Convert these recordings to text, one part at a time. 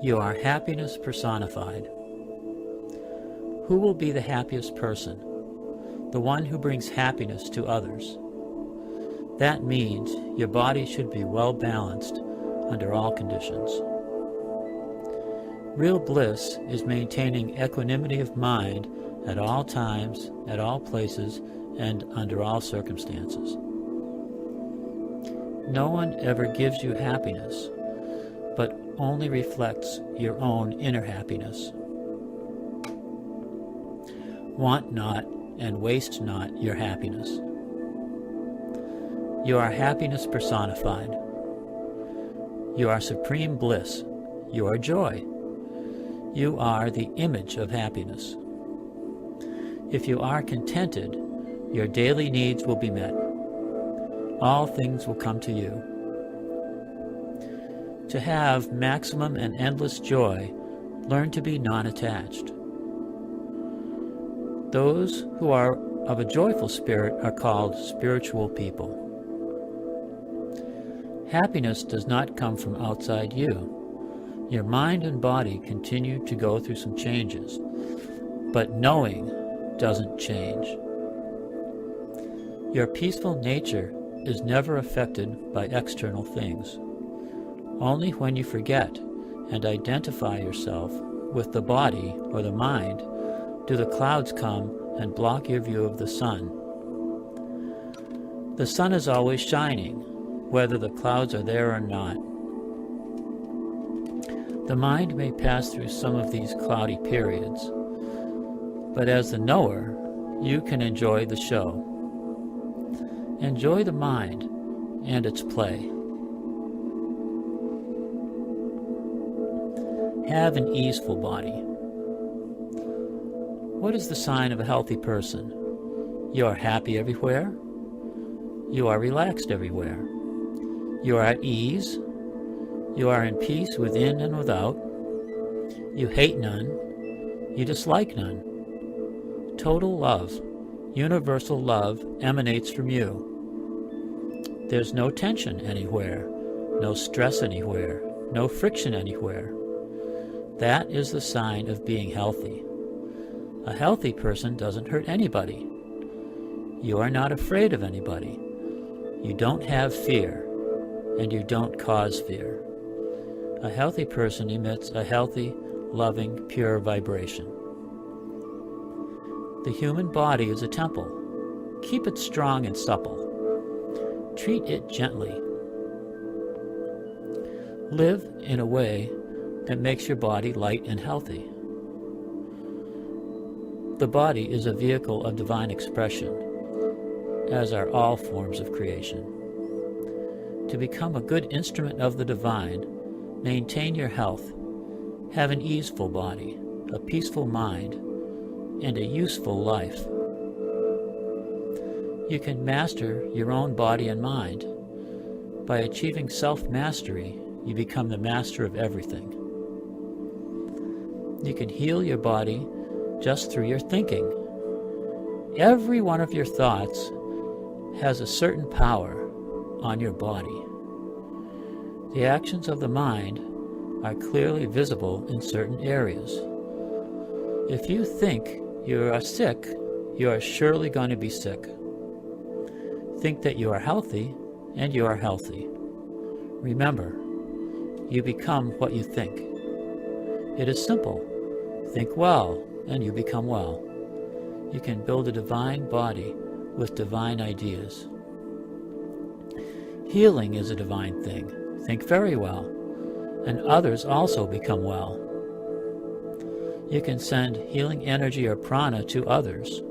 You are happiness personified. Who will be the happiest person? The one who brings happiness to others. That means your body should be well balanced under all conditions. Real bliss is maintaining equanimity of mind at all times, at all places, and under all circumstances. No one ever gives you happiness, but only reflects your own inner happiness. Want not and waste not your happiness. You are happiness personified. You are supreme bliss. You are joy. You are the image of happiness. If you are contented, your daily needs will be met. All things will come to you. To have maximum and endless joy, learn to be non-attached. Those who are of a joyful spirit are called spiritual people. Happiness does not come from outside you. Your mind and body continue to go through some changes, but knowing doesn't change. Your peaceful nature is never affected by external things. Only when you forget and identify yourself with the body or the mind do the clouds come and block your view of the sun. The sun is always shining, whether the clouds are there or not. The mind may pass through some of these cloudy periods, but as the knower, you can enjoy the show. Enjoy the mind and its play. Have an easeful body. What is the sign of a healthy person? You are happy everywhere. You are relaxed everywhere. You are at ease. You are in peace within and without. You hate none. You dislike none. Total love, universal love, emanates from you. There's no tension anywhere, no stress anywhere, no friction anywhere. That is the sign of being healthy. A healthy person doesn't hurt anybody. You are not afraid of anybody. You don't have fear, and you don't cause fear. A healthy person emits a healthy, loving, pure vibration. The human body is a temple. Keep it strong and supple. Treat it gently. Live in a way that makes your body light and healthy. The body is a vehicle of divine expression, as are all forms of creation. To become a good instrument of the divine, maintain your health, have an easeful body, a peaceful mind, and a useful life. You can master your own body and mind. By achieving self-mastery, you become the master of everything. You can heal your body just through your thinking. Every one of your thoughts has a certain power on your body. The actions of the mind are clearly visible in certain areas. If you think you are sick, you are surely going to be sick. Think that you are healthy, and you are healthy. Remember, you become what you think. It is simple. Think well, and you become well. You can build a divine body with divine ideas. Healing is a divine thing. Think very well, and others also become well. You can send healing energy or prana to others.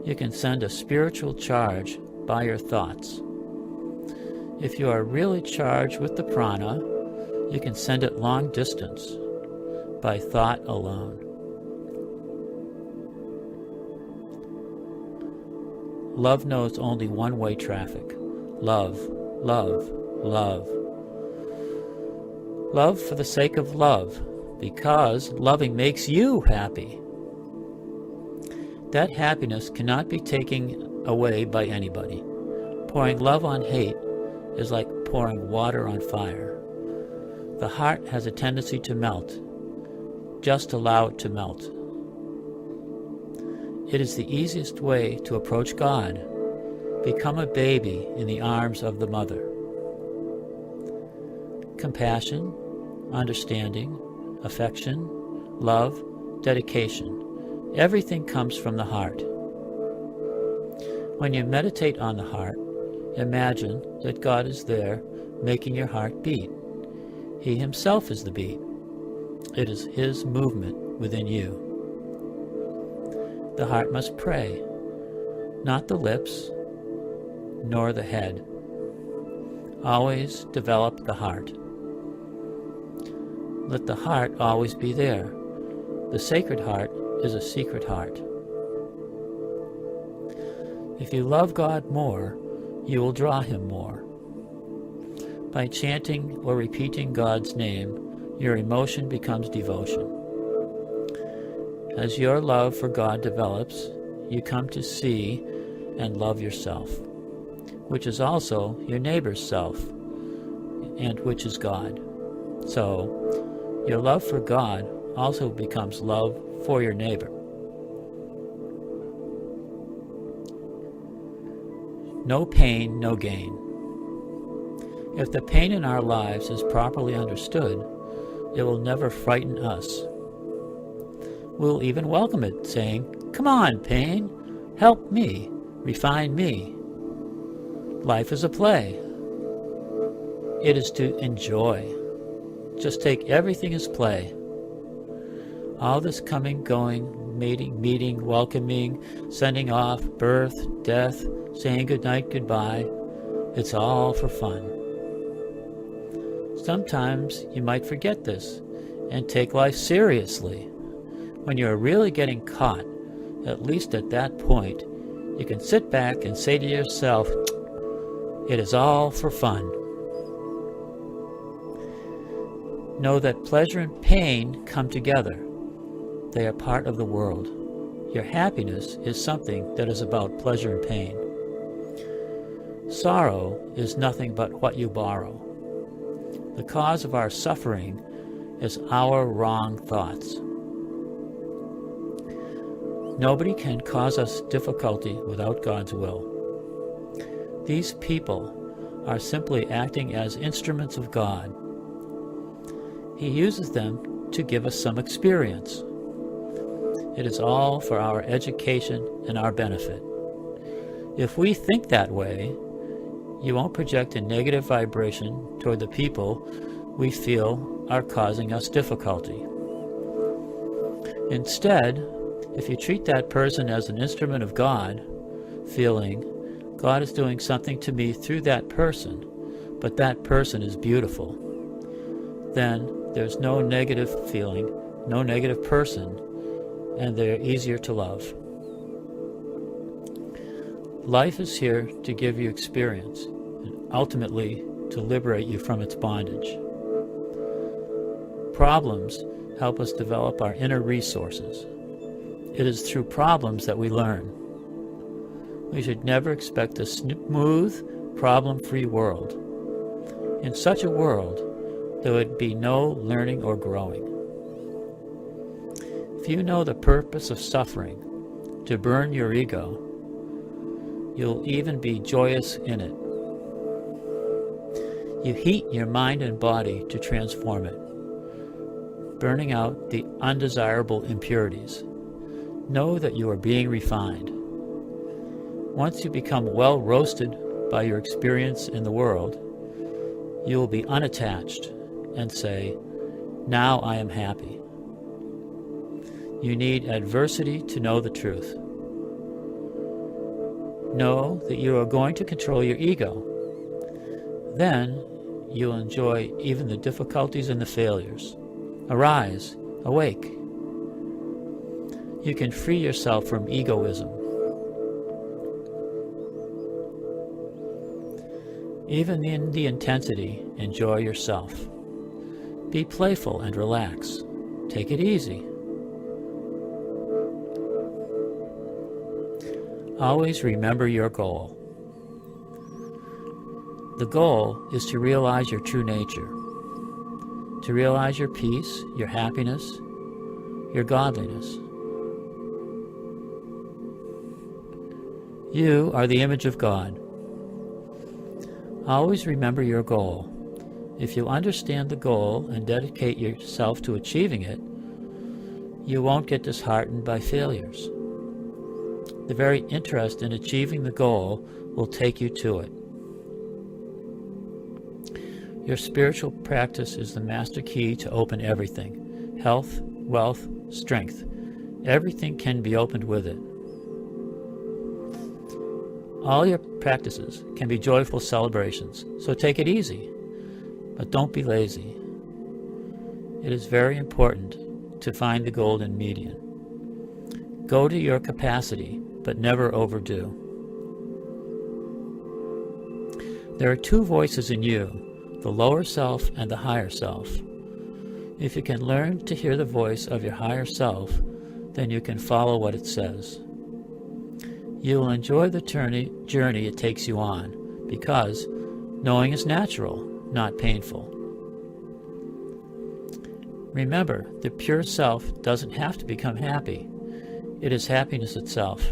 You can send a spiritual charge by your thoughts. If you are really charged with the prana, you can send it long distance by thought alone. Love knows only one-way traffic. Love, love, love. Love for the sake of love, because loving makes you happy. That happiness cannot be taken away by anybody. Pouring love on hate is like pouring water on fire. The heart has a tendency to melt. Just allow it to melt. It is the easiest way to approach God. Become a baby in the arms of the mother. Compassion, understanding, affection, love, dedication. Everything comes from the heart. When you meditate on the heart, imagine that God is there making your heart beat. He himself is the beat. It is his movement within you. The heart must pray, not the lips, nor the head. Always develop the heart. Let the heart always be there. The sacred heart is a secret heart. If you love God more, you will draw him more. By chanting or repeating God's name, your emotion becomes devotion. As your love for God develops, you come to see and love yourself, which is also your neighbor's self, and which is God. So, your love for God also becomes love for your neighbor. No pain, no gain. If the pain in our lives is properly understood, it will never frighten us. We'll even welcome it, saying, "Come on, pain, help me, refine me." Life is a play. It is to enjoy. Just take everything as play. All this coming, going, meeting, welcoming, sending off, birth, death, saying goodnight, goodbye, it's all for fun. Sometimes you might forget this and take life seriously. When you're really getting caught, at least at that point, you can sit back and say to yourself, it is all for fun. Know that pleasure and pain come together. They are part of the world. Your happiness is something that is about pleasure and pain. Sorrow is nothing but what you borrow. The cause of our suffering is our wrong thoughts. Nobody can cause us difficulty without God's will. These people are simply acting as instruments of God. He uses them to give us some experience. It is all for our education and our benefit. If we think that way, you won't project a negative vibration toward the people we feel are causing us difficulty. Instead, if you treat that person as an instrument of God, feeling, God is doing something to me through that person, but that person is beautiful, then there's no negative feeling, no negative person, and they're easier to love. Life is here to give you experience, and ultimately to liberate you from its bondage. Problems help us develop our inner resources. It is through problems that we learn. We should never expect a smooth, problem-free world. In such a world, there would be no learning or growing. If you know the purpose of suffering, to burn your ego, you'll even be joyous in it. You heat your mind and body to transform it, burning out the undesirable impurities. Know that you are being refined. Once you become well roasted by your experience in the world, you will be unattached and say, "Now I am happy." You need adversity to know the truth. Know that you are going to control your ego. Then you'll enjoy even the difficulties and the failures. Arise, awake. You can free yourself from egoism. Even in the intensity, enjoy yourself. Be playful and relax. Take it easy. Always remember your goal. The goal is to realize your true nature. to realize your peace, your happiness, your godliness. You are the image of God. Always remember your goal. If you understand the goal and dedicate yourself to achieving it, you won't get disheartened by failures. The very interest in achieving the goal will take you to it. Your spiritual practice is the master key to open everything. Health, wealth, strength. Everything can be opened with it. All your practices can be joyful celebrations, so take it easy, but don't be lazy. It is very important to find the golden median. Go to your capacity, but never overdo. There are two voices in you, the lower self and the higher self. If you can learn to hear the voice of your higher self, then you can follow what it says. You will enjoy the journey it takes you on, because knowing is natural, not painful. Remember, the pure self doesn't have to become happy. It is happiness itself.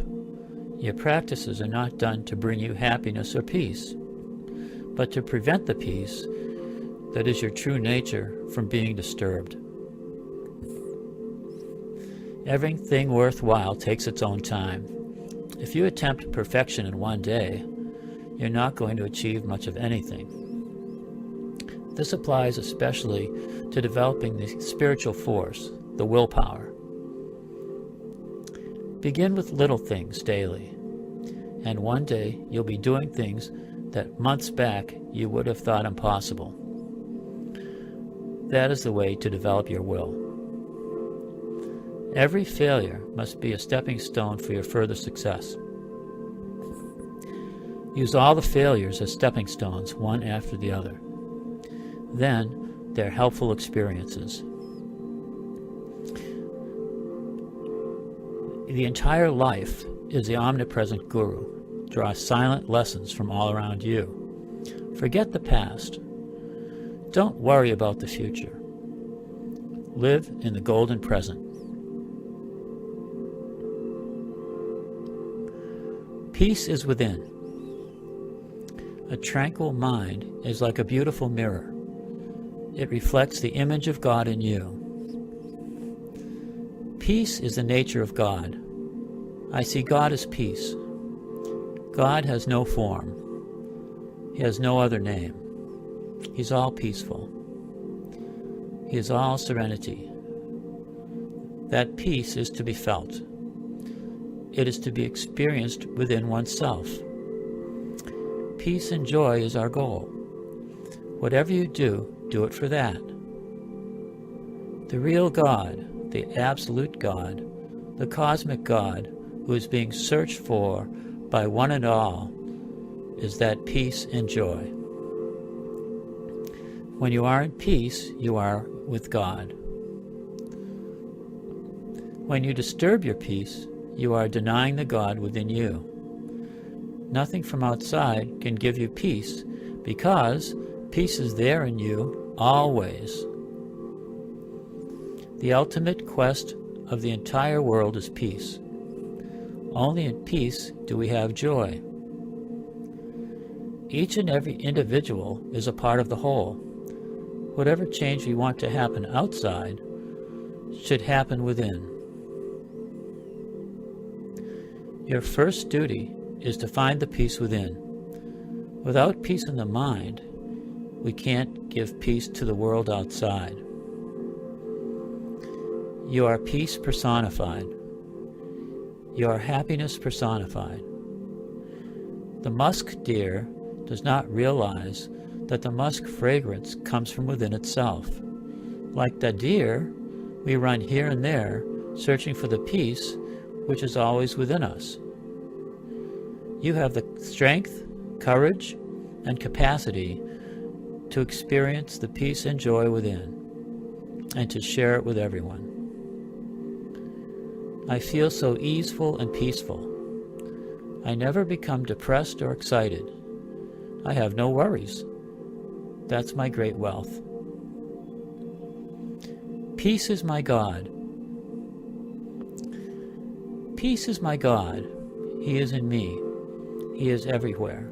Your practices are not done to bring you happiness or peace, but to prevent the peace that is your true nature from being disturbed. Everything worthwhile takes its own time. If you attempt perfection in one day, you're not going to achieve much of anything. This applies especially to developing the spiritual force, the willpower. Begin with little things daily, and one day you'll be doing things that months back you would have thought impossible. That is the way to develop your will. Every failure must be a stepping stone for your further success. Use all the failures as stepping stones, one after the other. Then, they're helpful experiences. The entire life is the omnipresent guru. Draw silent lessons from all around you. Forget the past. Don't worry about the future. Live in the golden present. Peace is within. A tranquil mind is like a beautiful mirror. It reflects the image of God in you. Peace is the nature of God. I see God as peace. God has no form. He has no other name. He's all peaceful. He is all serenity. That peace is to be felt. It is to be experienced within oneself. Peace and joy is our goal. Whatever you do, do it for that. The real God, the absolute God, the cosmic God, who is being searched for by one and all, is that peace and joy. When you are in peace, you are with God. When you disturb your peace, you are denying the God within you. Nothing from outside can give you peace, because peace is there in you always. The ultimate quest of the entire world is peace. Only in peace do we have joy. Each and every individual is a part of the whole. Whatever change we want to happen outside should happen within. Your first duty is to find the peace within. Without peace in the mind, we can't give peace to the world outside. You are peace personified. You are happiness personified. The musk deer does not realize that the musk fragrance comes from within itself. Like the deer, we run here and there, searching for the peace which is always within us. You have the strength, courage, and capacity to experience the peace and joy within, and to share it with everyone. I feel so easeful and peaceful. I never become depressed or excited. I have no worries. That's my great wealth. Peace is my God. Peace is my God. He is in me. He is everywhere.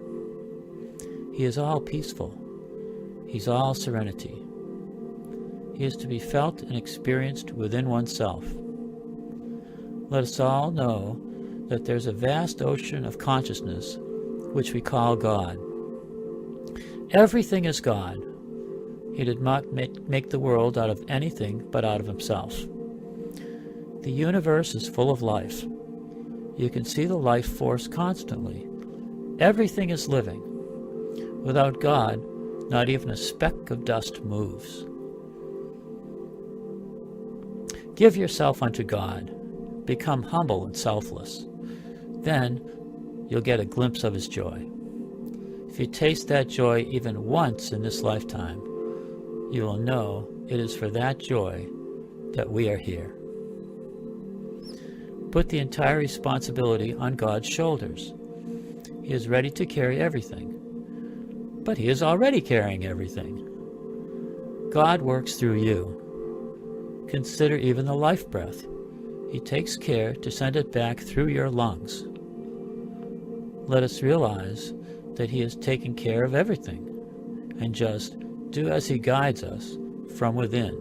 He is all peaceful. He's all serenity. He is to be felt and experienced within oneself. Let us all know that there's a vast ocean of consciousness which we call God. Everything is God. He did not make the world out of anything but out of himself. The universe is full of life. You can see the life force constantly. Everything is living. Without God, not even a speck of dust moves. Give yourself unto God. Become humble and selfless. Then you'll get a glimpse of his joy. If you taste that joy even once in this lifetime, you will know it is for that joy that we are here. Put the entire responsibility on God's shoulders. He is ready to carry everything, but he is already carrying everything. God works through you. Consider even the life breath. He takes care to send it back through your lungs. Let us realize that he is taking care of everything, and just do as he guides us from within.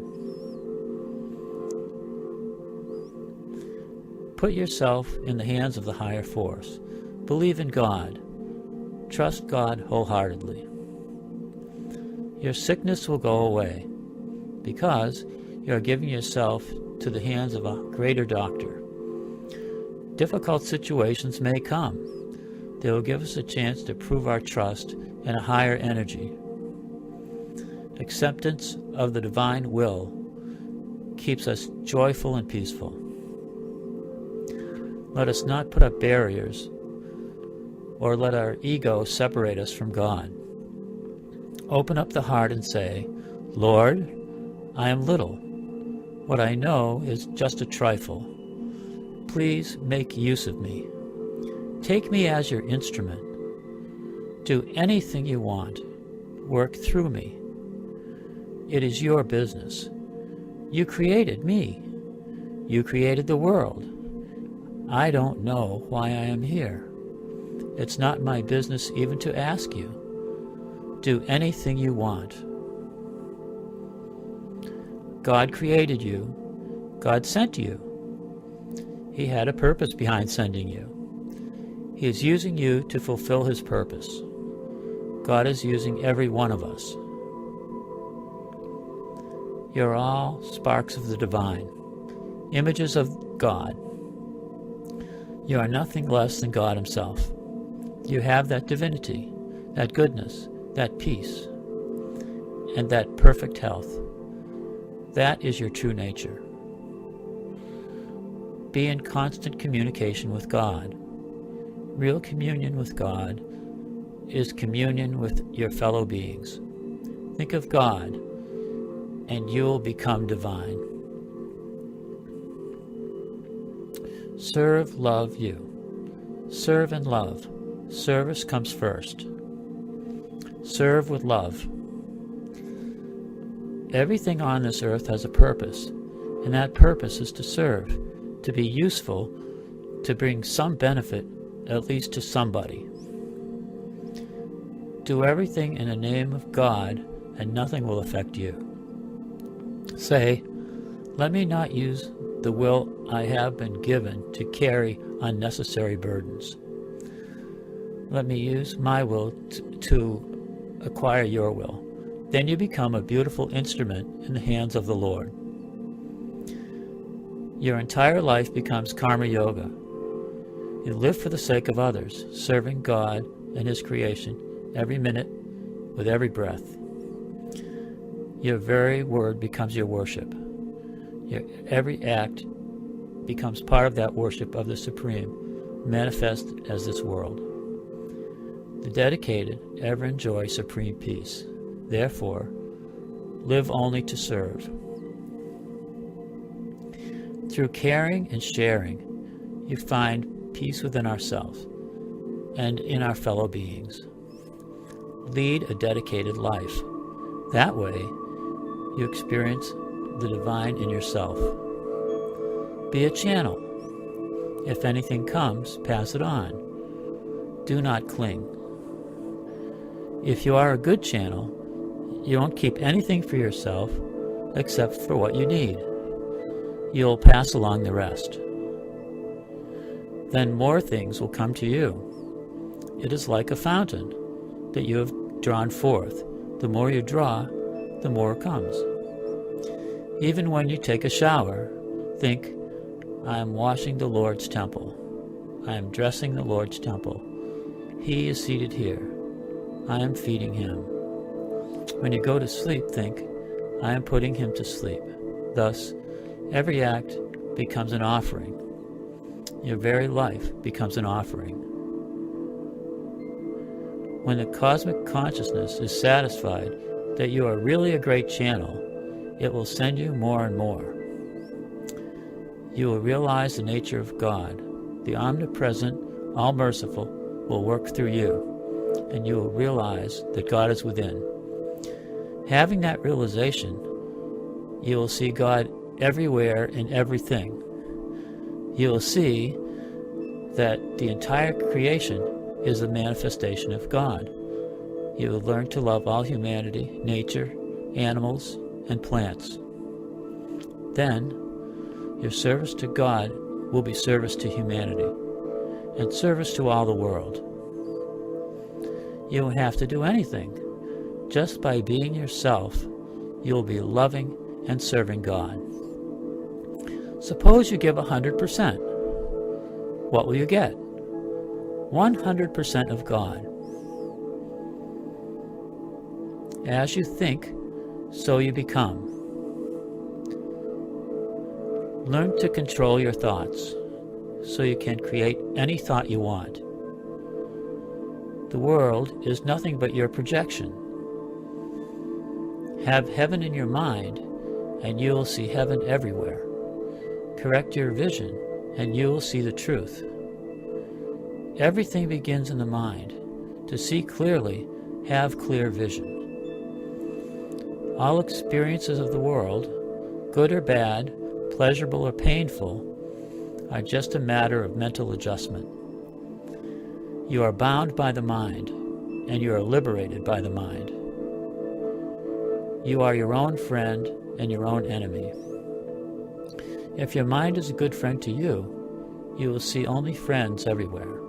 Put yourself in the hands of the higher force. Believe in God. Trust God wholeheartedly. Your sickness will go away because you are giving yourself to the hands of a greater doctor. Difficult situations may come. They will give us a chance to prove our trust in a higher energy. Acceptance of the divine will keeps us joyful and peaceful. Let us not put up barriers or let our ego separate us from God. Open up the heart and say, Lord, I am little. What I know is just a trifle. Please make use of me. Take me as your instrument. Do anything you want. Work through me. It is your business. You created me. You created the world. I don't know why I am here. It's not my business even to ask you. Do anything you want. God created you. God sent you. He had a purpose behind sending you. He is using you to fulfill his purpose. God is using every one of us. You're all sparks of the divine, images of God. You are nothing less than God himself. You have that divinity, that goodness, that peace, and that perfect health. That is your true nature. Be in constant communication with God. Real communion with God is communion with your fellow beings. Think of God, and you will become divine. Serve, love you. Serve and love. Service comes first. Serve with love. Everything on this earth has a purpose, and that purpose is to serve, to be useful, to bring some benefit, at least to somebody. Do everything in the name of God, and nothing will affect you. Say, let me not use the will I have been given to carry unnecessary burdens. Let me use my will to acquire your will. Then you become a beautiful instrument in the hands of the Lord. Your entire life becomes karma yoga. You live for the sake of others, serving God and his creation every minute with every breath. Your very word becomes your worship. Your every act becomes part of that worship of the Supreme, manifest as this world. The dedicated ever enjoy supreme peace. Therefore, live only to serve. Through caring and sharing, you find peace within ourselves and in our fellow beings. Lead a dedicated life. That way, you experience the divine in yourself. Be a channel. If anything comes, pass it on. Do not cling. If you are a good channel, you won't keep anything for yourself except for what you need. You'll pass along the rest. Then more things will come to you. It is like a fountain that you have drawn forth. The more you draw, the more comes. Even when you take a shower, think, I am washing the Lord's temple. I am dressing the Lord's temple. He is seated here. I am feeding him. When you go to sleep, think, I am putting him to sleep. Thus, every act becomes an offering. Your very life becomes an offering. When the cosmic consciousness is satisfied that you are really a great channel, it will send you more and more. You will realize the nature of God. The omnipresent, all-merciful will work through you, and you will realize that God is within. Having that realization, you will see God everywhere in everything. You will see that the entire creation is a manifestation of God. You will learn to love all humanity, nature, animals, and plants. Then, your service to God will be service to humanity, and service to all the world. You won't have to do anything. Just by being yourself, you will be loving and serving God. Suppose you give 100%. What will you get? 100% of God. As you think, so you become. Learn to control your thoughts, so you can create any thought you want. The world is nothing but your projection. Have heaven in your mind, and you will see heaven everywhere. Correct your vision, and you will see the truth. Everything begins in the mind. To see clearly, have clear vision. All experiences of the world, good or bad, pleasurable or painful, are just a matter of mental adjustment. You are bound by the mind, and you are liberated by the mind. You are your own friend and your own enemy. If your mind is a good friend to you, you will see only friends everywhere.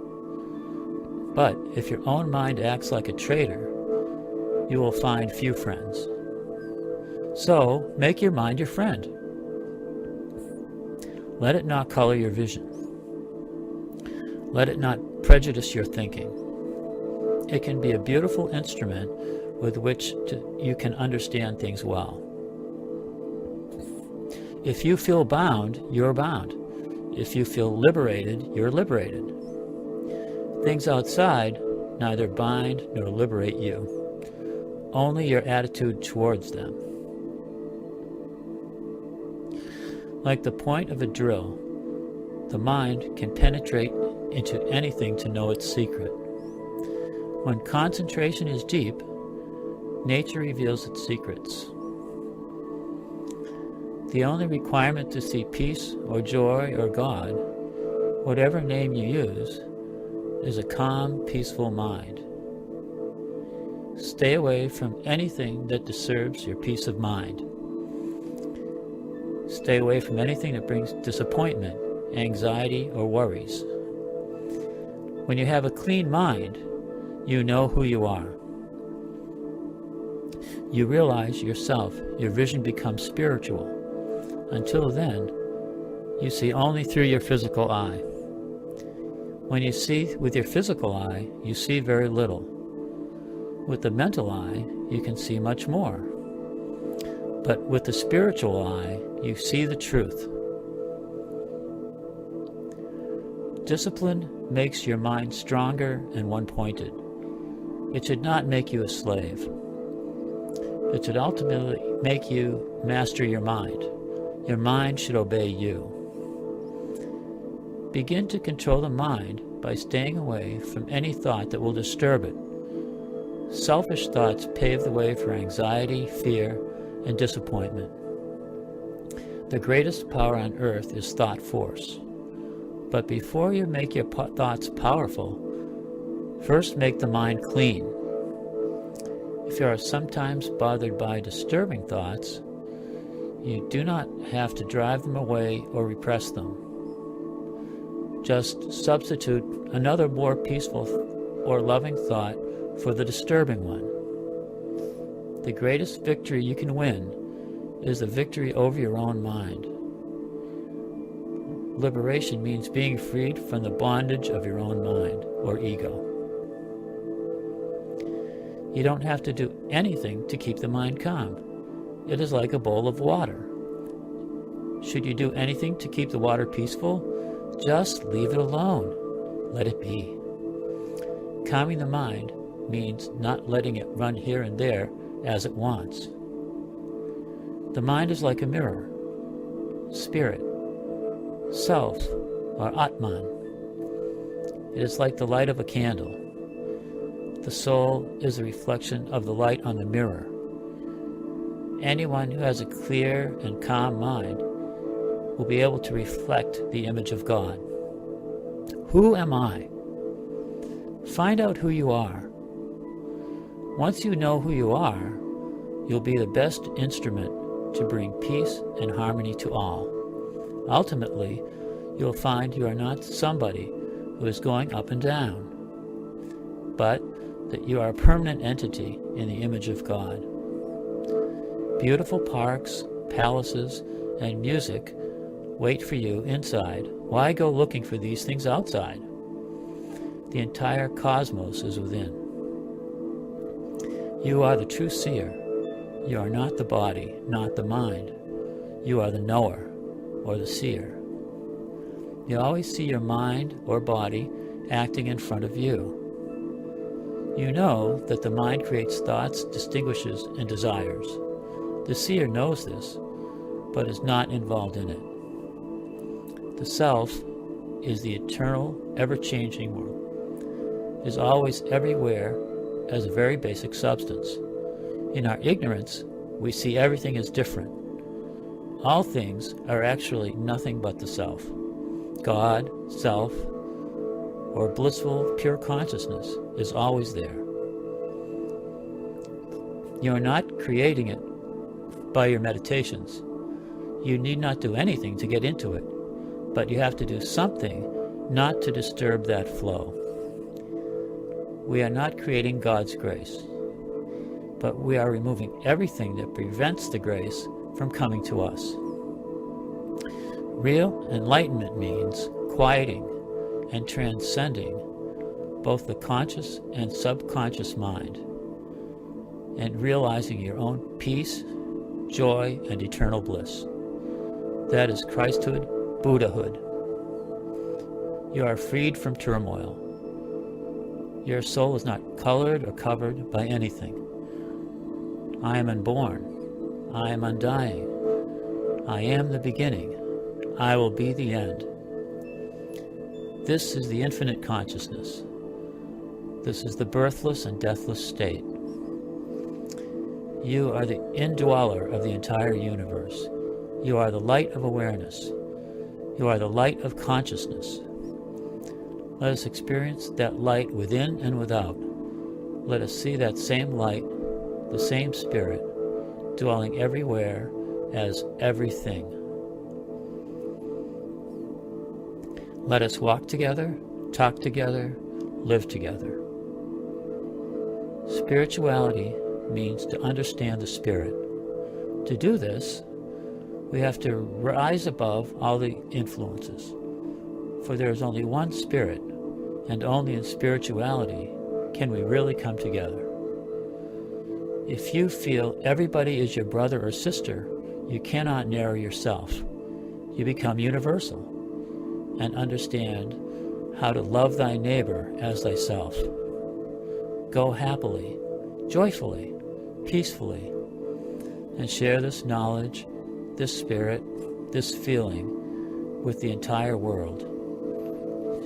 But if your own mind acts like a traitor, you will find few friends. So, make your mind your friend. Let it not color your vision. Let it not prejudice your thinking. It can be a beautiful instrument with which you can understand things well. If you feel bound, you're bound. If you feel liberated, you're liberated. Things outside neither bind nor liberate you, only your attitude towards them. Like the point of a drill, the mind can penetrate into anything to know its secret. When concentration is deep, nature reveals its secrets. The only requirement to see peace or joy or God, whatever name you use, is a calm, peaceful mind. Stay away from anything that disturbs your peace of mind. Stay away from anything that brings disappointment, anxiety, or worries. When you have a clean mind, you know who you are. You realize yourself, your vision becomes spiritual. Until then, you see only through your physical eye. When you see with your physical eye, you see very little. With the mental eye, you can see much more. But with the spiritual eye, you see the truth. Discipline makes your mind stronger and one-pointed. It should not make you a slave. It should ultimately make you master your mind. Your mind should obey you. Begin to control the mind by staying away from any thought that will disturb it. Selfish thoughts pave the way for anxiety, fear, and disappointment. The greatest power on earth is thought force. But before you make your thoughts powerful, first make the mind clean. If you are sometimes bothered by disturbing thoughts, you do not have to drive them away or repress them. Just substitute another more peaceful or loving thought for the disturbing one. The greatest victory you can win is the victory over your own mind. Liberation means being freed from the bondage of your own mind or ego. You don't have to do anything to keep the mind calm. It is like a bowl of water. Should you do anything to keep the water peaceful, just leave it alone. Let it be. Calming the mind means not letting it run here and there as it wants. The mind is like a mirror, spirit, self, or Atman. It is like the light of a candle. The soul is a reflection of the light on the mirror. Anyone who has a clear and calm mind will be able to reflect the image of God. Who am I? Find out who you are. Once you know who you are, you'll be the best instrument to bring peace and harmony to all. Ultimately, you'll find you are not somebody who is going up and down, but that you are a permanent entity in the image of God. Beautiful parks, palaces, and music wait for you inside. Why go looking for these things outside? The entire cosmos is within. You are the true seer. You are not the body, not the mind. You are the knower, or the seer. You always see your mind or body acting in front of you. You know that the mind creates thoughts, distinguishes, and desires. The seer knows this, but is not involved in it. The self is the eternal, ever-changing world. It is always everywhere as a very basic substance. In our ignorance, we see everything as different. All things are actually nothing but the self. God, self, or blissful, pure consciousness is always there. You are not creating it by your meditations. You need not do anything to get into it, but you have to do something not to disturb that flow. We are not creating God's grace, but we are removing everything that prevents the grace from coming to us. Real enlightenment means quieting and transcending both the conscious and subconscious mind, and realizing your own peace, joy, and eternal bliss. That is Christhood, Buddhahood. You are freed from turmoil. Your soul is not colored or covered by anything. I am unborn. I am undying. I am the beginning. I will be the end. This is the infinite consciousness. This is the birthless and deathless state. You are the indweller of the entire universe. You are the light of awareness. You are the light of consciousness. Let us experience that light within and without. Let us see that same light, the same spirit, dwelling everywhere as everything. Let us walk together, talk together, live together. Spirituality means to understand the spirit. To do this, we have to rise above all the influences. For there is only one spirit, and only in spirituality can we really come together. If you feel everybody is your brother or sister, you cannot narrow yourself. You become universal and understand how to love thy neighbor as thyself. Go happily, joyfully, peacefully, and share this knowledge, this spirit, this feeling with the entire world.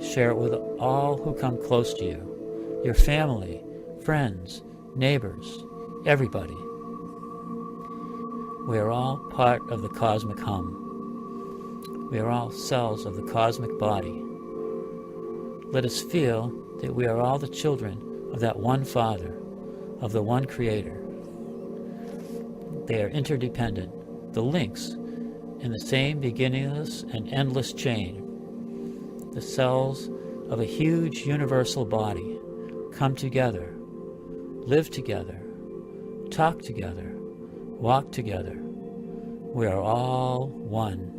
Share it with all who come close to you, your family, friends, neighbors, everybody. We are all part of the cosmic hum. We are all cells of the cosmic body. Let us feel that we are all the children of that one Father, of the one Creator. They are interdependent, the links in the same beginningless and endless chain. The cells of a huge universal body come together, live together, talk together, walk together. We are all one.